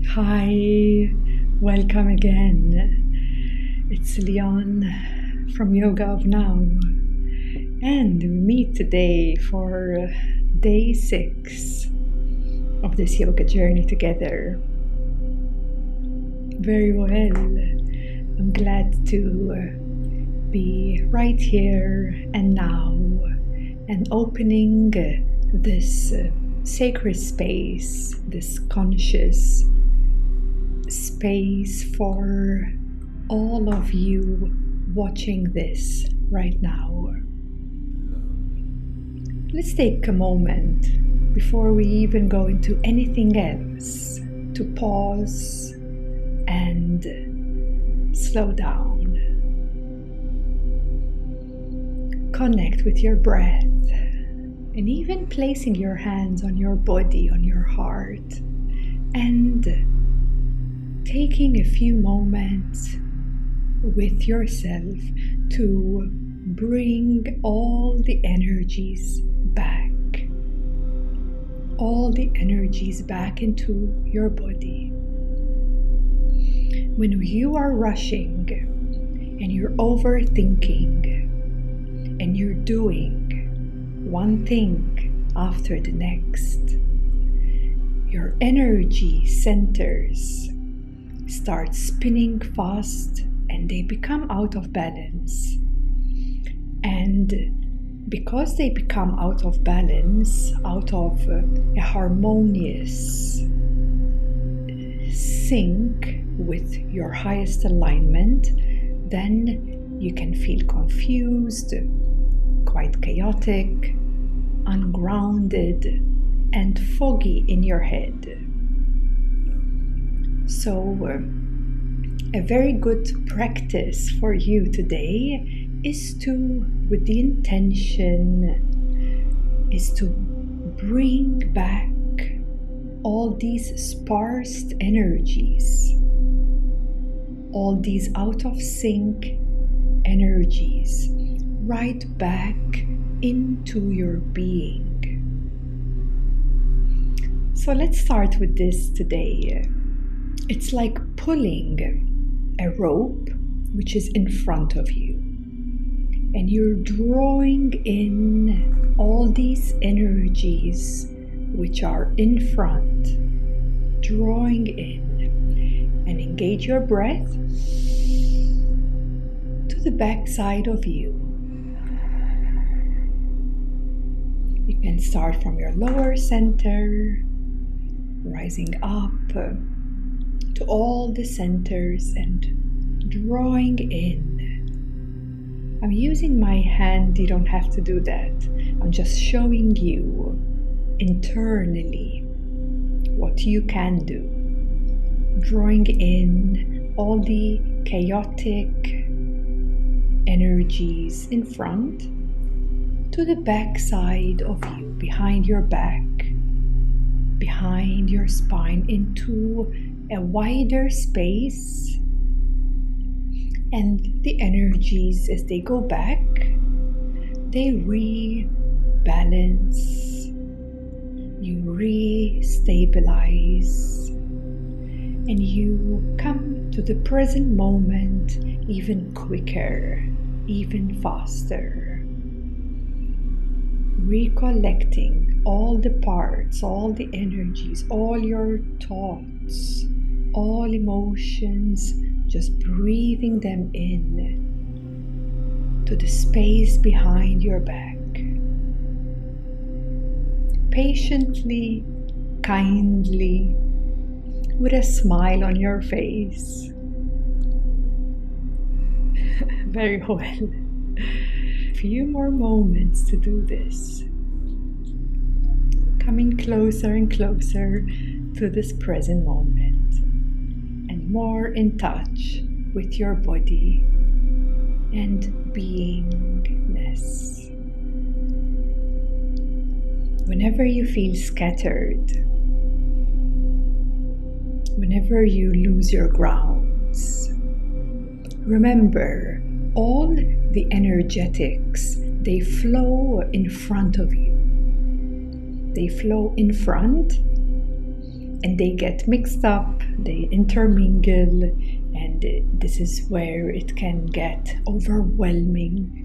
Hi, welcome again. It's Lyonne from Yoga of Now, and we meet today for day 6 of this yoga journey together. Very well. I'm glad to be right here and now and opening this sacred space, this conscious space for all of you watching this right now. Let's take a moment before we even go into anything else to pause and slow down. Connect with your breath and even placing your hands on your body, on your heart, and taking a few moments with yourself to bring all the energies back. All the energies back into your body. When you are rushing and you're overthinking and you're doing one thing after the next, your energy centers start spinning fast and they become out of balance. And because they become out of balance, out of a harmonious sync with your highest alignment, then you can feel confused, quite chaotic, ungrounded, and foggy in your head. So, a very good practice for you today is to, with the intention, is to bring back all these sparse energies, all these out of sync energies, right back into your being. So let's start with this today. It's like pulling a rope which is in front of you, and you're drawing in all these energies which are in front, drawing in, and engage your breath to the back side of you. You can start from your lower center, rising up to all the centers and drawing in. I'm using my hand, you don't have to do that. I'm just showing you internally what you can do. Drawing in all the chaotic energies in front to the back side of you, behind your back, behind your spine, into a wider space, and the energies as they go back, they rebalance, you re-stabilize, and you come to the present moment even quicker, even faster, recollecting all the parts, all the energies, all your thoughts, all emotions, just breathing them in to the space behind your back. Patiently, kindly, with a smile on your face. Very well. A few more moments to do this. Coming closer and closer to this present moment, and more in touch with your body and beingness. Whenever you feel scattered, whenever you lose your grounds, remember all the energetics, they flow in front of you. They flow in front and they get mixed up, they intermingle, and this is where it can get overwhelming.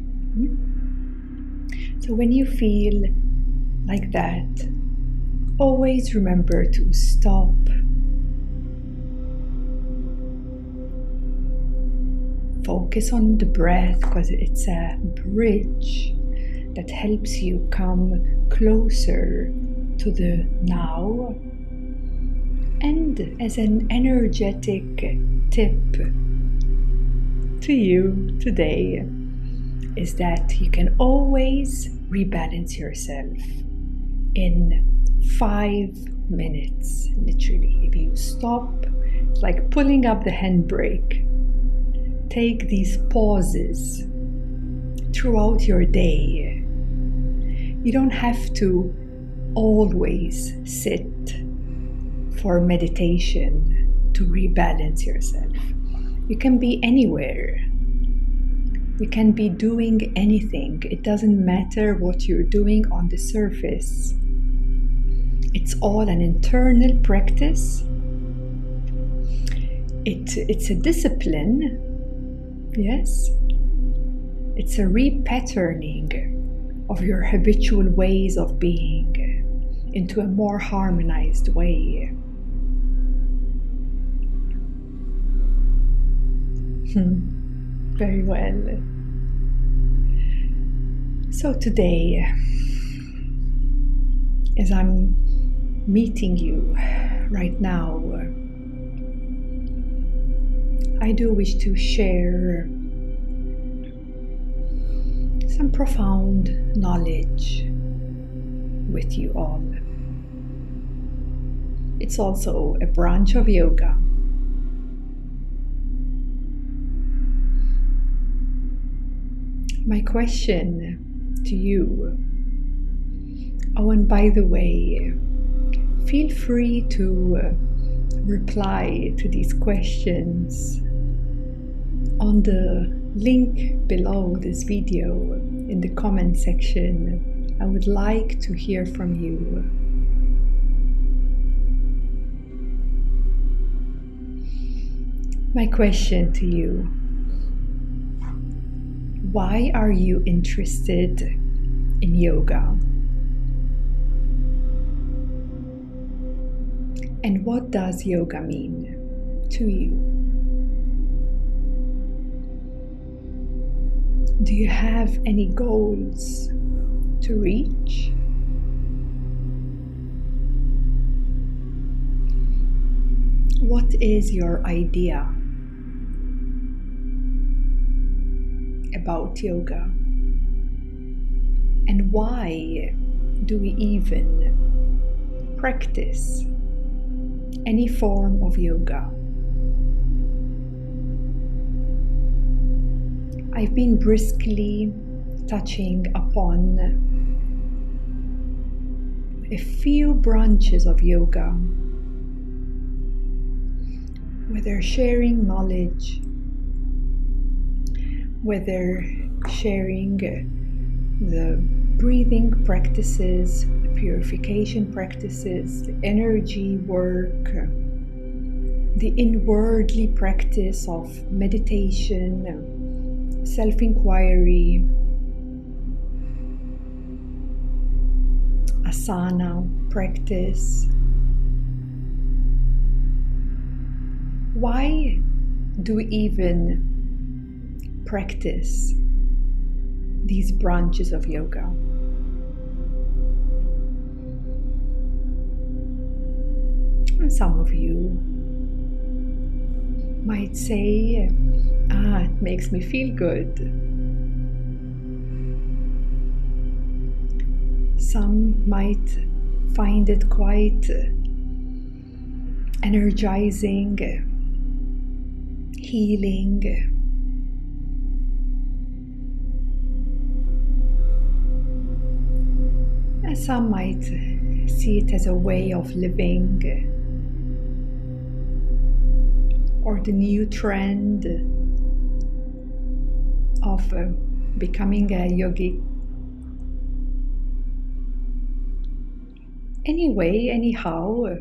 So when you feel like that, always remember to stop, focus on the breath, because it's a bridge that helps you come closer to the now. And as an energetic tip to you today is that you can always rebalance yourself in 5 minutes, literally. If you stop, it's like pulling up the handbrake. Take these pauses throughout your day. You don't have to always sit for meditation to rebalance yourself. You can be anywhere. You can be doing anything. It doesn't matter what you're doing on the surface. It's all an internal practice. It's a discipline, yes. It's a repatterning of your habitual ways of being into a more harmonized way. Very well. So today, as I'm meeting you right now, I do wish to share some profound knowledge with you all. It's also a branch of yoga. My question to you, oh, and by the way, feel free to reply to these questions on the link below this video in the comment section. I would like to hear from you. My question to you: why are you interested in yoga? And what does yoga mean to you? Do you have any goals to reach? What is your idea about yoga? And why do we even practice any form of yoga? I've been briskly touching upon a few branches of yoga, whether sharing knowledge, whether sharing the breathing practices, the purification practices, the energy work, the inwardly practice of meditation, self-enquiry, asana practice. Why do we even practice these branches of yoga? And some of you might say, it makes me feel good. Some might find it quite energizing, healing. And some might see it as a way of living, or the new trend of becoming a yogi. Anyhow,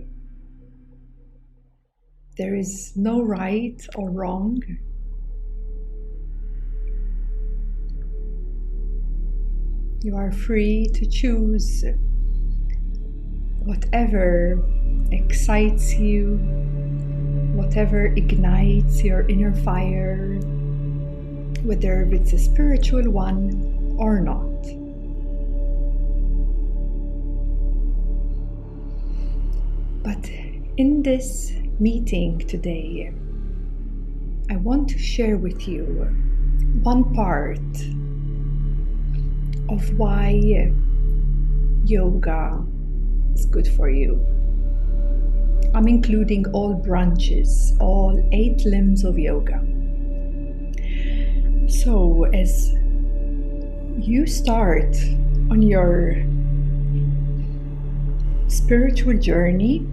There is no right or wrong. You are free to choose whatever excites you, whatever ignites your inner fire, whether it's a spiritual one or not. But in this meeting today, I want to share with you one part of why yoga is good for you. I'm including all branches, all 8 limbs of yoga. So as you start on your spiritual journey,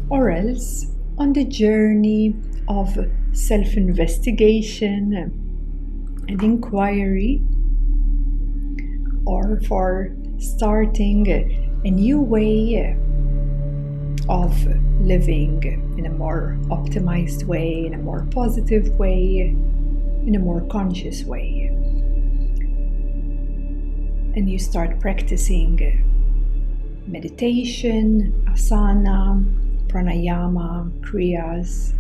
or else on the journey of self-investigation and inquiry, or for starting a new way of living in a more optimized way, in a more positive way, in a more conscious way. And you start practicing meditation, asana, pranayama, kriyas.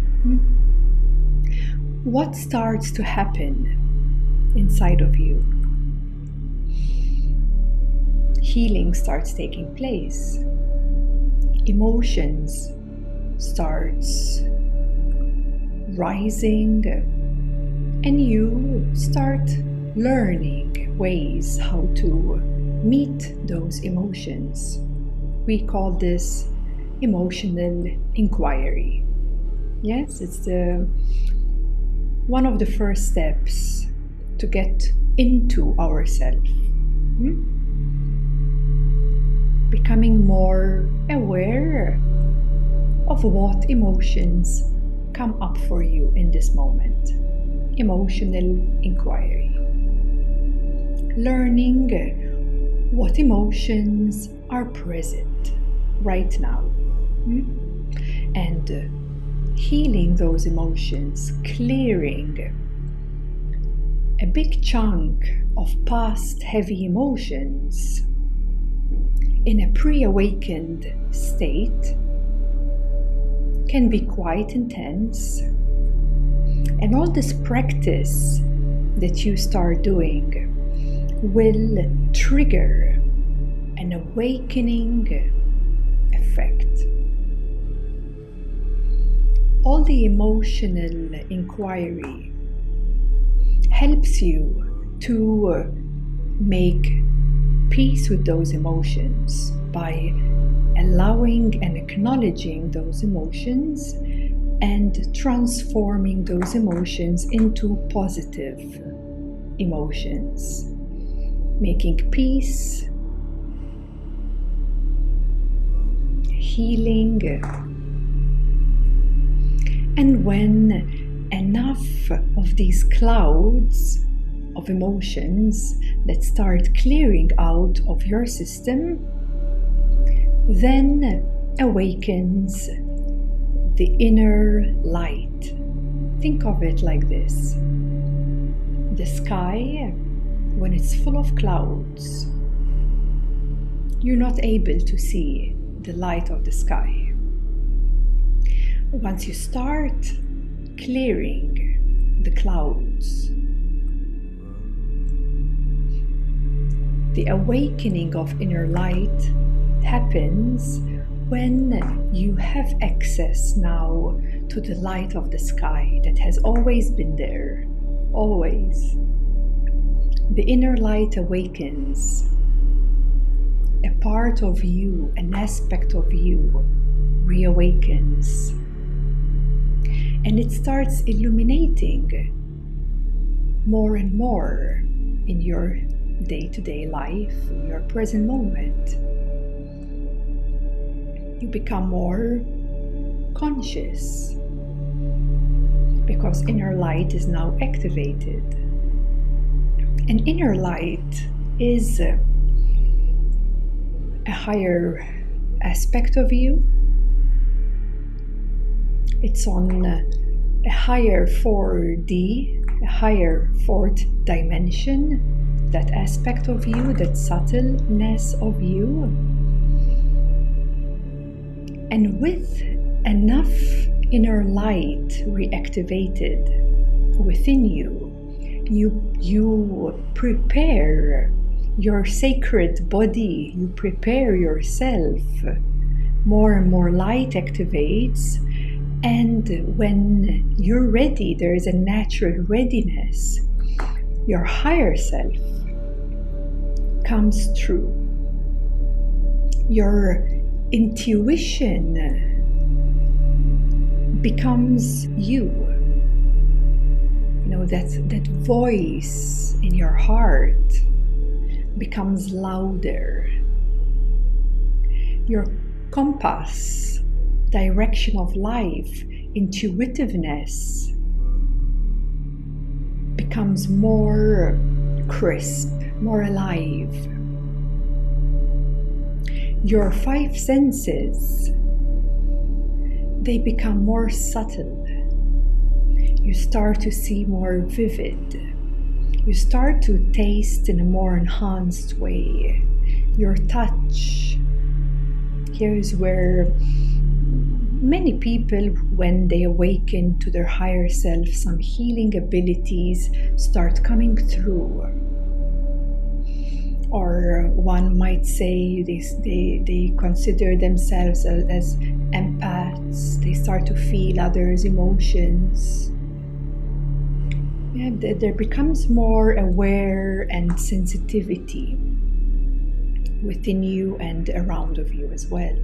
What starts to happen inside of you? Healing starts taking place. Emotions starts rising, and you start learning ways how to meet those emotions. We call this emotional inquiry. Yes, it's one of the first steps to get into ourselves. Becoming more aware of what emotions come up for you in this moment. Emotional inquiry. Learning what emotions are present right now. And healing those emotions, clearing a big chunk of past heavy emotions in a pre-awakened state can be quite intense. And all this practice that you start doing will trigger an awakening effect. All the emotional inquiry helps you to make peace with those emotions by allowing and acknowledging those emotions and transforming those emotions into positive emotions, making peace, healing. And when enough of these clouds of emotions that start clearing out of your system, then awakens the inner light. Think of it like this. The sky, when it's full of clouds, you're not able to see the light of the sky. Once you start clearing the clouds, the awakening of inner light happens when you have access now to the light of the sky that has always been there, always. The inner light awakens. A part of you, an aspect of you, reawakens. And it starts illuminating more and more in your day-to-day life, in your present moment. You become more conscious because inner light is now activated. And inner light is a higher aspect of you, It's on a higher 4D, a higher fourth dimension, that aspect of you, that subtleness of you. And with enough inner light reactivated within you, you prepare your sacred body, you prepare yourself. More and more light activates, and when you're ready, there is a natural readiness. Your higher self comes through. Your intuition becomes you. You know, that voice in your heart becomes louder. Your compass, direction of life, intuitiveness becomes more crisp, more alive. Your five senses, they become more subtle. You start to see more vivid. You start to taste in a more enhanced way. Your touch. Here's where many people, when they awaken to their higher self, some healing abilities start coming through. Or one might say they consider themselves as empaths. They start to feel others' emotions. Yeah, there becomes more aware and sensitivity within you and around of you as well.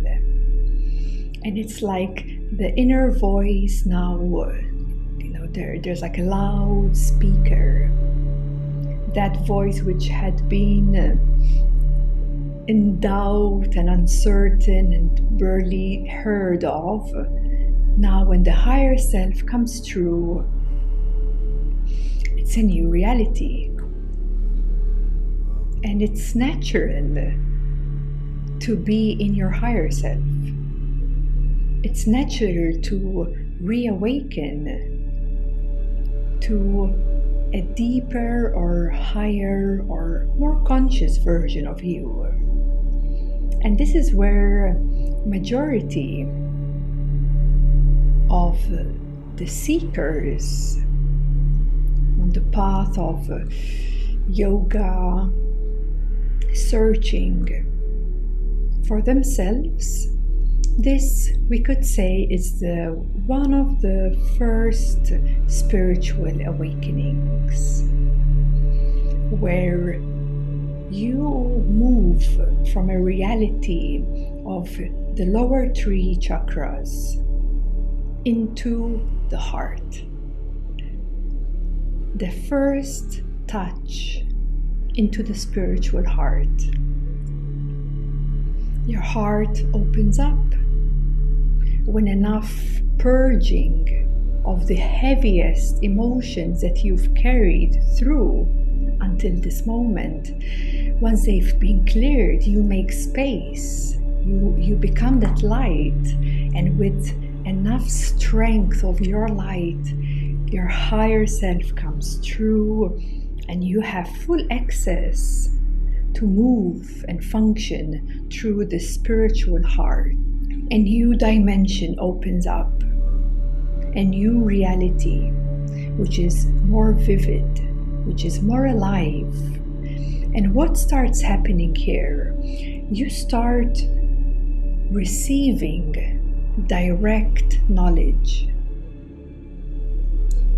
And it's like the inner voice now, you know, there's like a loud speaker. That voice which had been in doubt and uncertain and barely heard of, now when the higher self comes through, it's a new reality. And it's natural to be in your higher self. It's natural to reawaken to a deeper or higher or more conscious version of you. And this is where majority of the seekers on the path of yoga, searching for themselves, this, we could say, is one of the first spiritual awakenings, where you move from a reality of the lower three chakras into the heart. The first touch into the spiritual heart. Your heart opens up when enough purging of the heaviest emotions that you've carried through until this moment, once they've been cleared, you make space. You become that light, and with enough strength of your light, your higher self comes through, and you have full access to move and function through the spiritual heart. A new dimension opens up, a new reality, which is more vivid, which is more alive. And what starts happening here? You start receiving direct knowledge.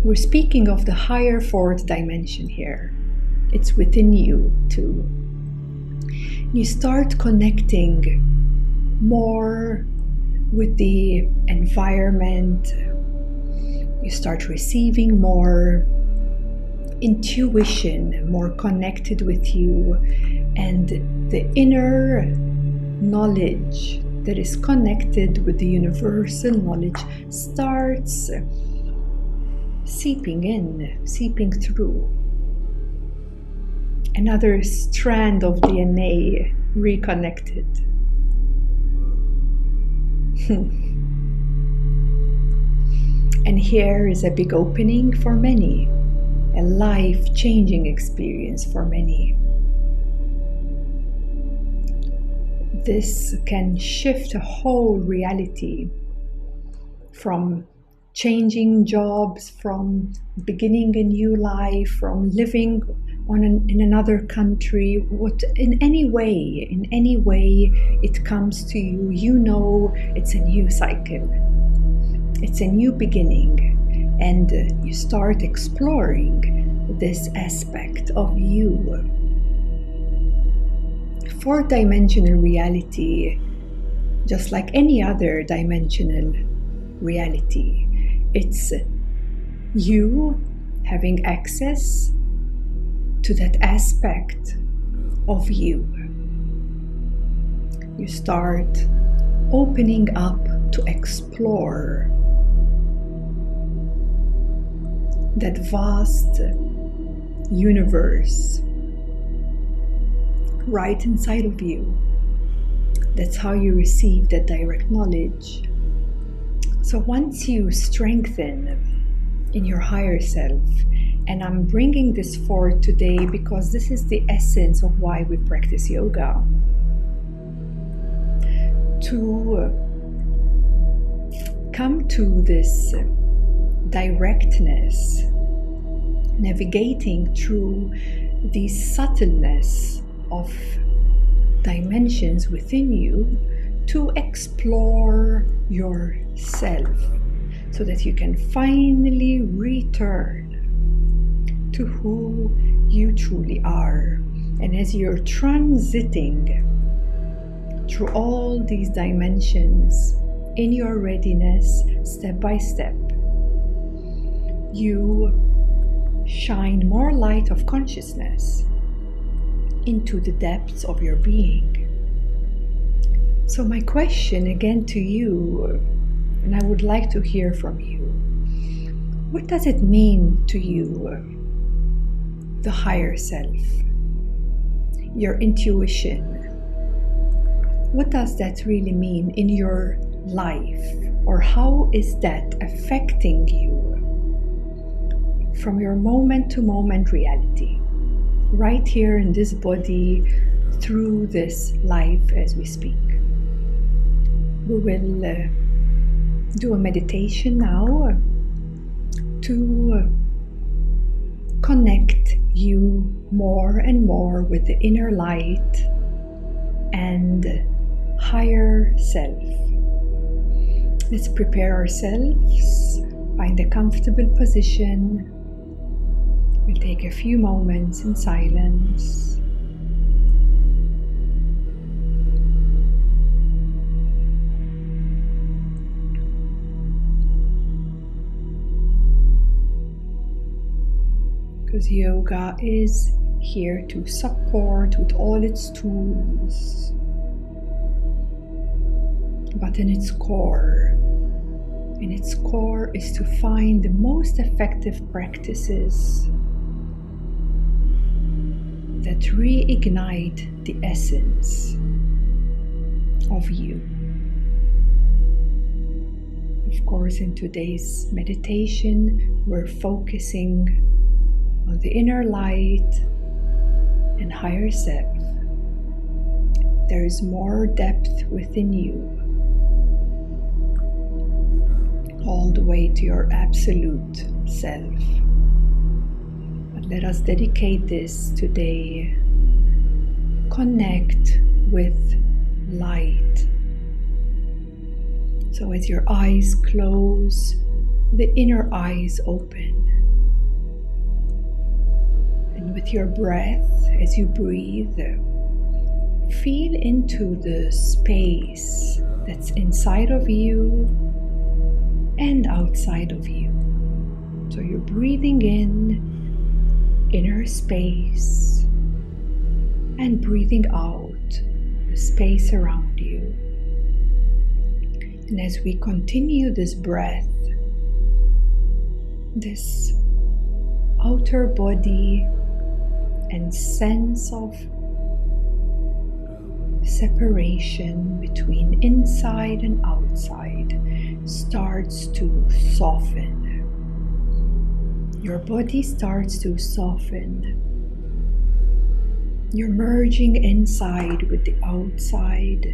We're speaking of the higher fourth dimension here. It's within you too. You start connecting more with the environment. You start receiving more intuition, more connected with you, and the inner knowledge that is connected with the universal knowledge starts seeping in, seeping through. Another strand of DNA reconnected. And here is a big opening for many, a life-changing experience for many. This can shift a whole reality, from changing jobs, from beginning a new life, from living in another country. In any way it comes to you, you know it's a new cycle, it's a new beginning, and you start exploring this aspect of you. Fourth-dimensional reality, just like any other dimensional reality, it's you having access to that aspect of you. You start opening up to explore that vast universe right inside of you. That's how you receive that direct knowledge. So once you strengthen in your higher self, and I'm bringing this forward today because this is the essence of why we practice yoga, to come to this directness, navigating through the subtleness of dimensions within you, to explore yourself so that you can finally return to who you truly are. And as you're transiting through all these dimensions in your readiness, step by step, you shine more light of consciousness into the depths of your being. So my question again to you, and I would like to hear from you, what does it mean to you, the higher self, your intuition? What does that really mean in your life? Or how is that affecting you from your moment to moment reality, right here in this body, through this life as we speak? We will do a meditation now to connect you more and more with the inner light and higher self. Let's prepare ourselves, find a comfortable position. We'll take a few moments in silence. Because yoga is here to support with all its tools, but in its core is to find the most effective practices that reignite the essence of you. Of course, in today's meditation, we're focusing on the inner light and higher self. There is more depth within you, all the way to your absolute self. But let us dedicate this today. Connect with light. So as your eyes close, the inner eyes open. And with your breath, as you breathe, feel into the space that's inside of you and outside of you. So you're breathing in inner space and breathing out the space around you. And as we continue this breath, this outer body and sense of separation between inside and outside starts to soften. Your body starts to soften. You're merging inside with the outside.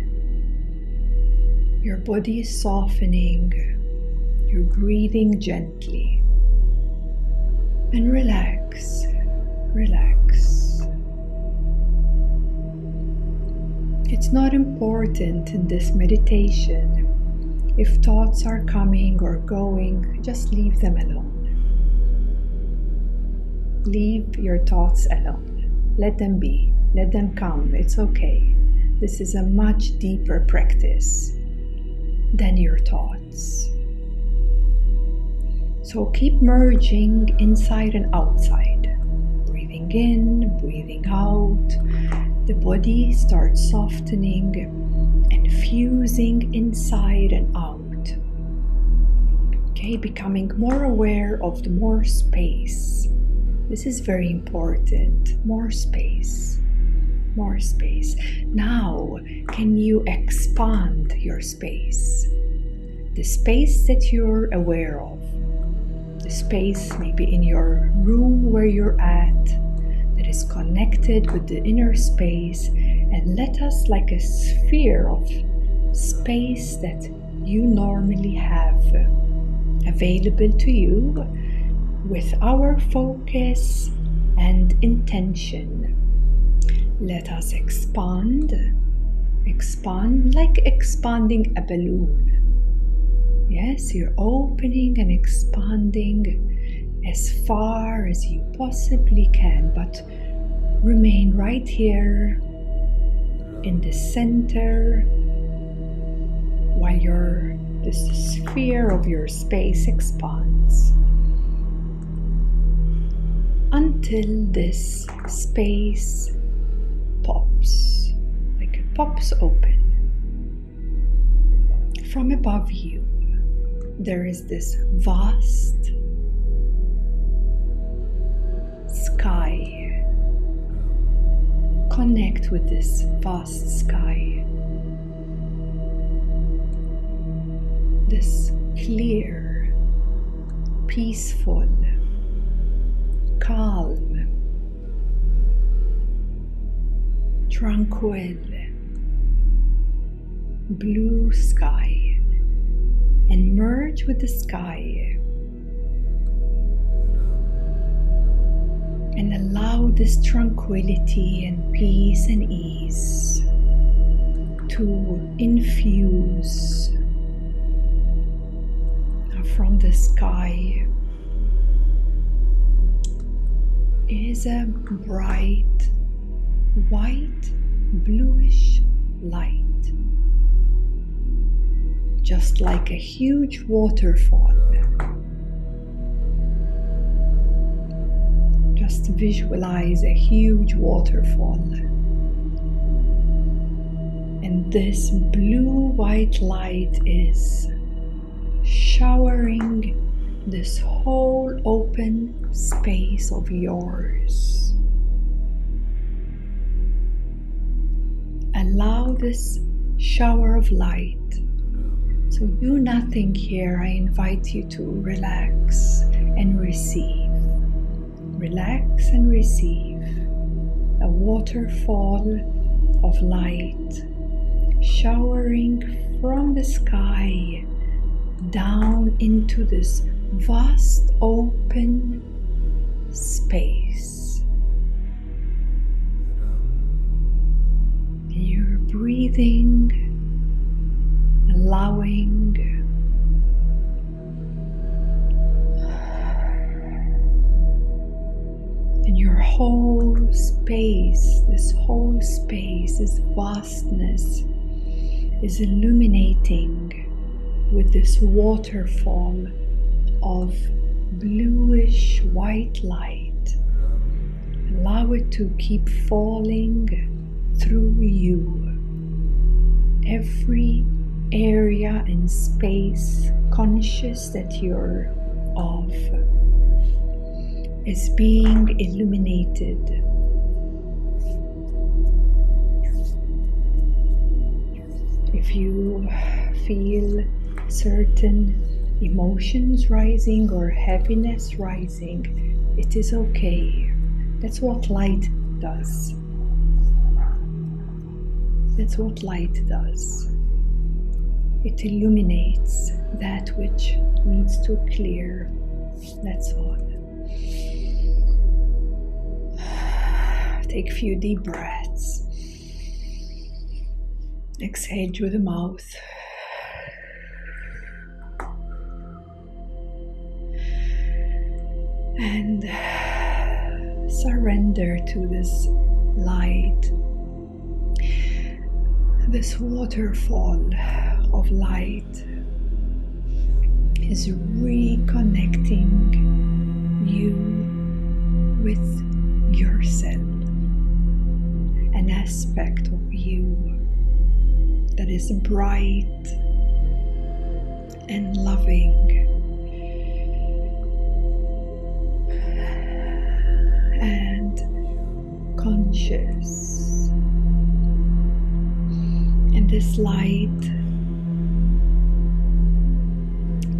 Your body is softening. You're breathing gently. And relax, relax. It's not important in this meditation if thoughts are coming or going, just leave them alone. Leave your thoughts alone. Let them be. Let them come. It's okay. This is a much deeper practice than your thoughts. So keep merging inside and outside. Breathing in, breathing out. The body starts softening and fusing inside and out. Okay, becoming more aware of the more space. This is very important. More space. More space. Now, can you expand your space? The space that you're aware of. The space maybe in your room where you're at that is connected with the inner space, and let us like a sphere of space that you normally have available to you with our focus and intention. Let us expand like expanding a balloon. Yes, you're opening and expanding as far as you possibly can, but remain right here in the center while the sphere of your space expands until this space pops, like it pops open. From above you, there is this vast sky. Connect with this vast sky. This clear, peaceful, calm, tranquil, blue sky, and merge with the sky and allow this tranquility and peace and ease to infuse from the sky. Is a bright white bluish light, just like a huge waterfall. Just visualize a huge waterfall, and this blue-white light is showering this whole open space of yours. Allow this shower of light. So do nothing here. I invite you to relax and receive. Relax and receive a waterfall of light showering from the sky down into this vast open space. You're breathing, allowing and your whole space, this vastness is illuminating with this waterfall of bluish white light. Allow it to keep falling through you. Every area and space conscious that you're of is being illuminated. If you feel certain emotions rising or heaviness rising, it is okay. That's what light does. That's what light does. It illuminates that which needs to clear. That's all. Take a few deep breaths. Exhale through the mouth. And surrender to this light, this waterfall of light is reconnecting you with yourself, an aspect of you that is bright and loving and conscious. And this light,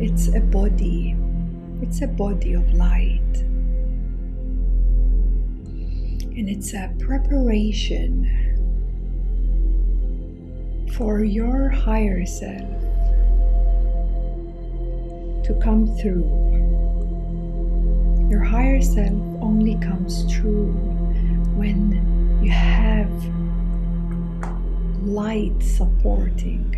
it's a body of light, and it's a preparation for your higher self to come through. Your higher self only comes true when you have light supporting.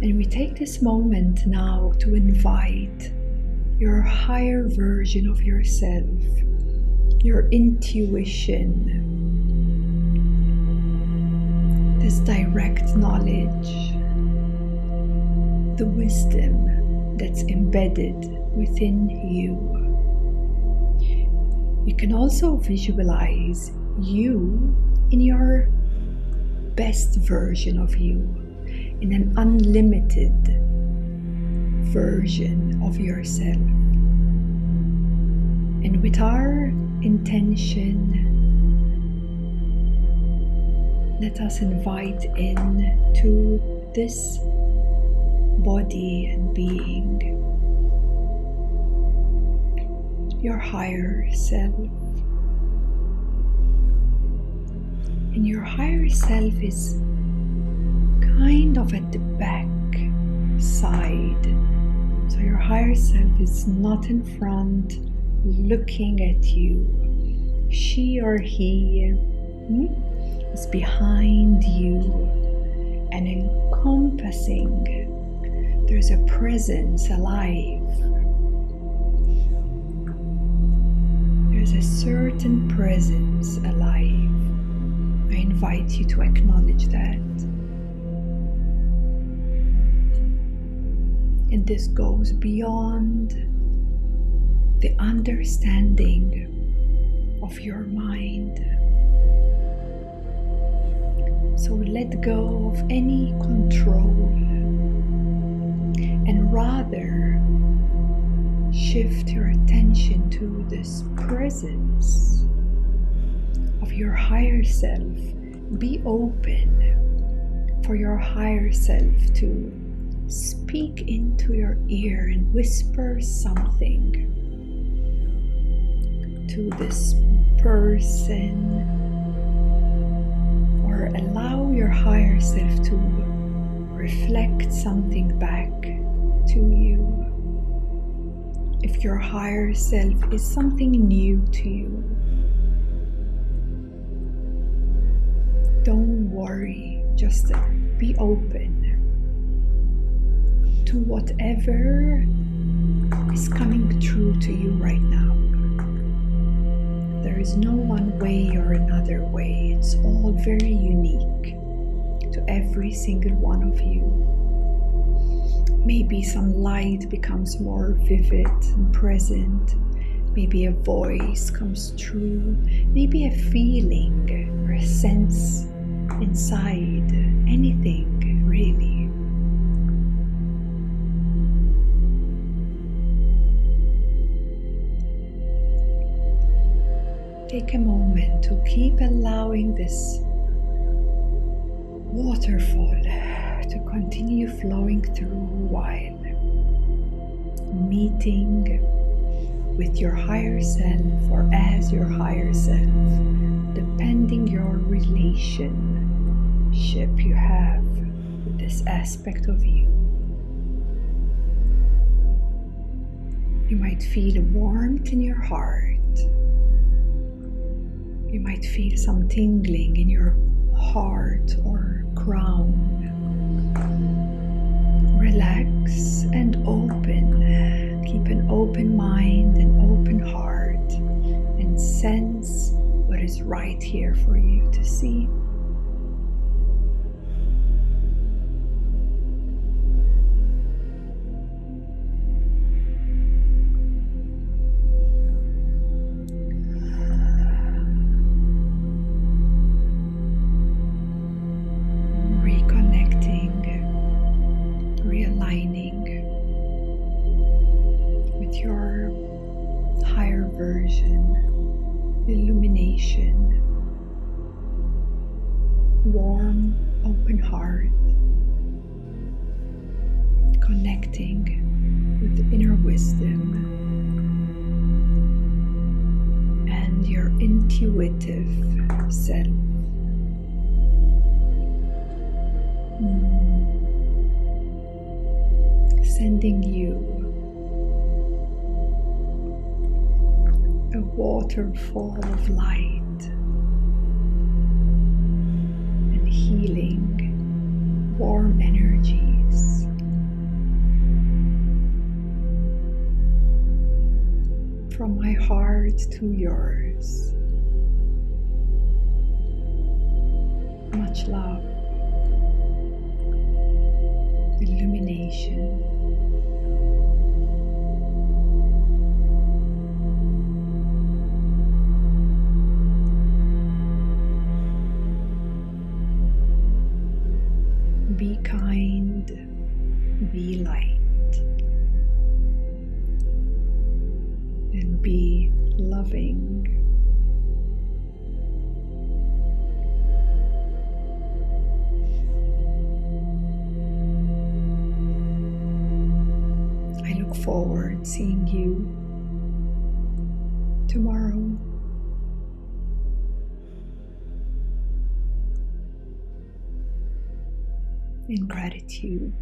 And we take this moment now to invite your higher version of yourself, your intuition, this direct knowledge, the wisdom that's embedded within you. You can also visualize you in your best version of you, in an unlimited version of yourself. And with our intention, let us invite in to this body and being your higher self. And your higher self is kind of at the back side. So your higher self is not in front looking at you. She or he is behind you and encompassing. There's a presence alive. There's a certain presence alive. I invite you to acknowledge that. And this goes beyond the understanding of your mind. So let go of any control and rather shift your attention to this presence of your higher self. Be open for your higher self to speak into your ear and whisper something to this person, or allow your higher self to reflect something back to you. If your higher self is something new to you, don't worry, just be open to whatever is coming true to you right now. There is no one way or another way. It's all very unique to every single one of you. Maybe some light becomes more vivid and present. Maybe a voice comes true. Maybe a feeling or a sense inside. Anything, really. Take a moment to keep allowing this waterfall to continue flowing through while meeting with your higher self or as your higher self, depending your relationship you have with this aspect of you. You might feel a warmth in your heart. You might feel some tingling in your heart or crown. Relax and open. Keep an open mind and open heart and sense what is right here for you to see. Realigning with your higher version, illumination, warm, open heart, connecting with the inner wisdom and your intuitive self. Sending you a waterfall of light and healing, warm energies. From my heart to yours. Much love, illumination. Be kind, be light, and be loving. I look forward to seeing you tomorrow. In gratitude.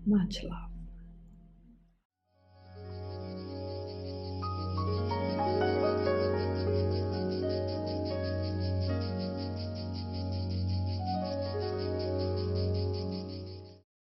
Much love.